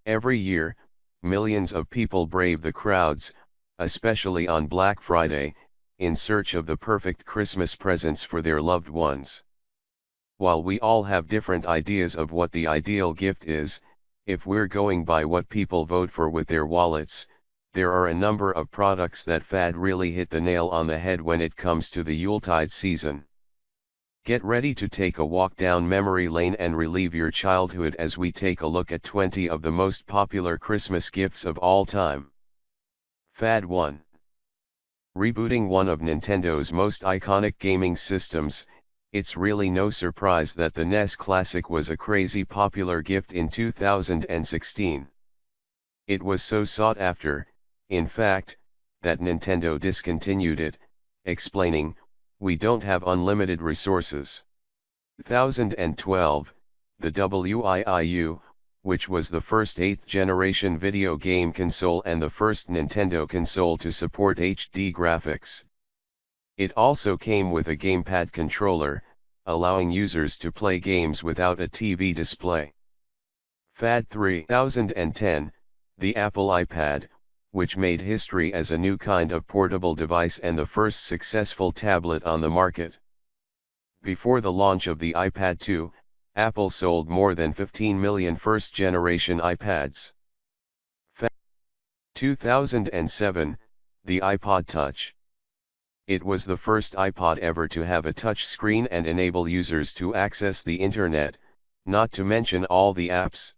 Every year, millions of people brave the crowds, especially on Black Friday, in search of the perfect Christmas presents for their loved ones. While we all have different ideas of what the ideal gift is, if we're going by what people vote for with their wallets, there are a number of products that Fad really hit the nail on the head when it comes to the Yuletide season. Get ready to take a walk down memory lane and relive your childhood as we take a look at 20 of the most popular Christmas gifts of all time. Fad 1. Rebooting one of Nintendo's most iconic gaming systems, it's really no surprise that the NES Classic was a crazy popular gift in 2016. It was so sought after, in fact, that Nintendo discontinued it, explaining, "We don't have unlimited resources." 2012, the Wii U, which was the first 8th generation video game console and the first Nintendo console to support HD graphics. It also came with a gamepad controller, allowing users to play games without a TV display. Fad 3010, the Apple iPad, which made history as a new kind of portable device and the first successful tablet on the market. Before the launch of the iPad 2, Apple sold more than 15 million first-generation iPads. 2007, the iPod Touch. It was the first iPod ever to have a touch screen and enable users to access the internet, not to mention all the apps.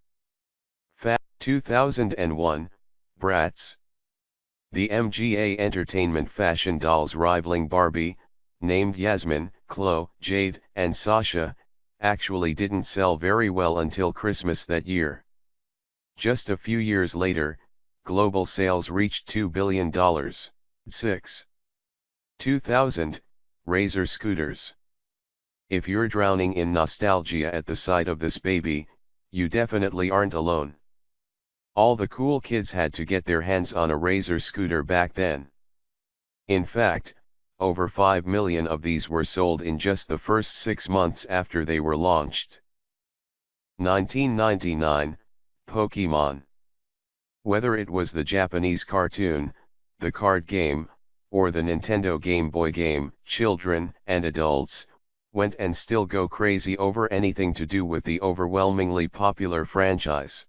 2001, Bratz. The MGA Entertainment fashion dolls rivaling Barbie, named Yasmin, Chloe, Jade, and Sasha, actually didn't sell very well until Christmas that year. Just a few years later, global sales reached $2 billion. 2000, Razor scooters. If you're drowning in nostalgia at the sight of this baby, you definitely aren't alone. All the cool kids had to get their hands on a Razor scooter back then. In fact, over 5 million of these were sold in just the first 6 months after they were launched. 1999, Pokémon. Whether it was the Japanese cartoon, the card game, or the Nintendo Game Boy game, children and adults went and still go crazy over anything to do with the overwhelmingly popular franchise.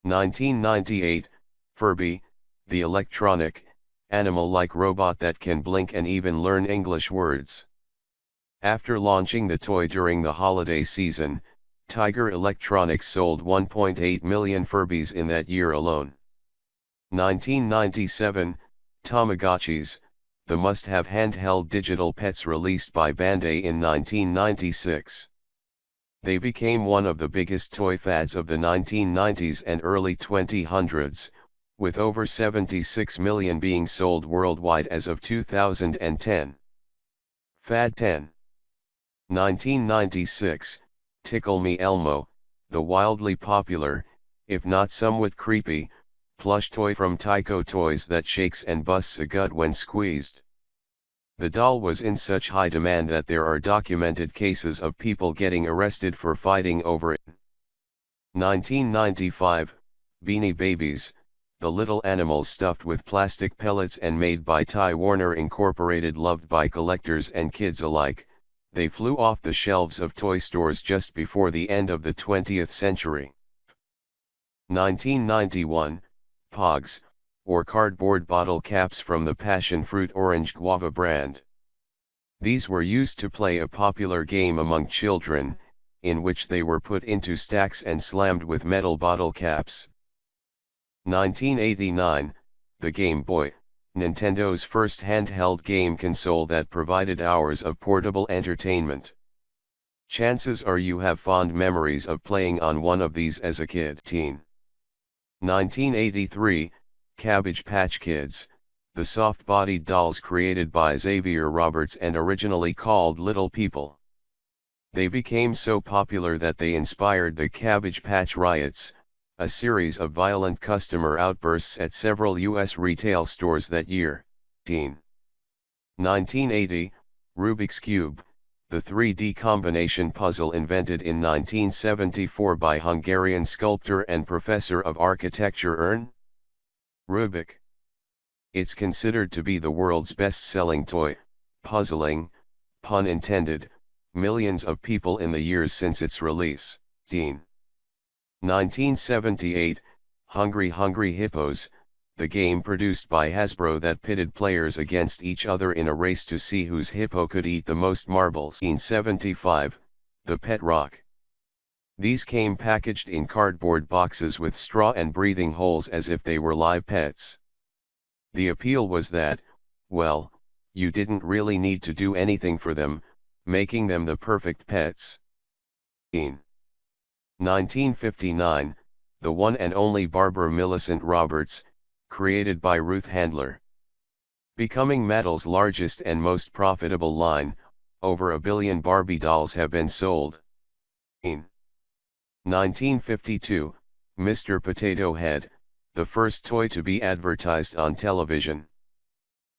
1998, Furby, the electronic, animal-like robot that can blink and even learn English words. After launching the toy during the holiday season, Tiger Electronics sold 1.8 million Furbies in that year alone. 1997, Tamagotchis, the must-have handheld digital pets released by Bandai in 1996. They became one of the biggest toy fads of the 1990s and early 2000s, with over 76 million being sold worldwide as of 2010. Fad 10. 1996, Tickle Me Elmo, the wildly popular, if not somewhat creepy, plush toy from Tyco Toys that shakes and busts a gut when squeezed. The doll was in such high demand that there are documented cases of people getting arrested for fighting over it. 1995, Beanie Babies, the little animals stuffed with plastic pellets and made by Ty Warner Incorporated, loved by collectors and kids alike. They flew off the shelves of toy stores just before the end of the 20th century. 1991, Pogs, or cardboard bottle caps from the passion fruit orange guava brand. These were used to play a popular game among children, in which they were put into stacks and slammed with metal bottle caps. 1989, the Game Boy, Nintendo's first handheld game console that provided hours of portable entertainment. Chances are you have fond memories of playing on one of these as a kid. 1983, Cabbage Patch Kids, the soft-bodied dolls created by Xavier Roberts and originally called Little People. They became so popular that they inspired the Cabbage Patch Riots, a series of violent customer outbursts at several U.S. retail stores that year. 1980, Rubik's Cube, the 3D combination puzzle invented in 1974 by Hungarian sculptor and professor of architecture Ern Rubik. It's considered to be the world's best-selling toy, puzzling, pun intended, millions of people in the years since its release. 1978, Hungry Hungry Hippos, the game produced by Hasbro that pitted players against each other in a race to see whose hippo could eat the most marbles. 1975, The Pet Rock. These came packaged in cardboard boxes with straw and breathing holes as if they were live pets. The appeal was that, well, you didn't really need to do anything for them, making them the perfect pets. In 1959, the one and only Barbara Millicent Roberts, created by Ruth Handler. Becoming Mattel's largest and most profitable line, over 1 billion Barbie dolls have been sold. In 1952, Mr. Potato Head, the first toy to be advertised on television.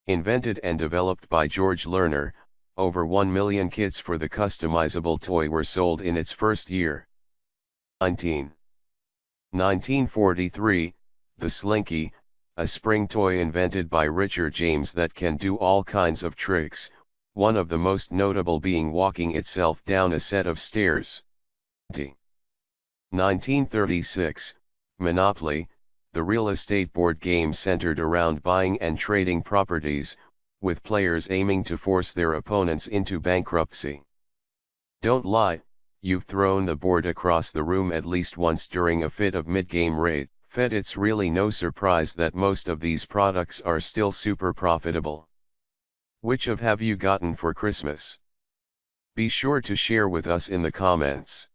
Invented and developed by George Lerner, over 1 million kits for the customizable toy were sold in its first year. 1943, The Slinky, a spring toy invented by Richard James that can do all kinds of tricks, one of the most notable being walking itself down a set of stairs. 1936, Monopoly, the real estate board game centered around buying and trading properties, with players aiming to force their opponents into bankruptcy. Don't lie, you've thrown the board across the room at least once during a fit of mid-game rage. It's really no surprise that most of these products are still super profitable. Which of have you gotten for Christmas? Be sure to share with us in the comments.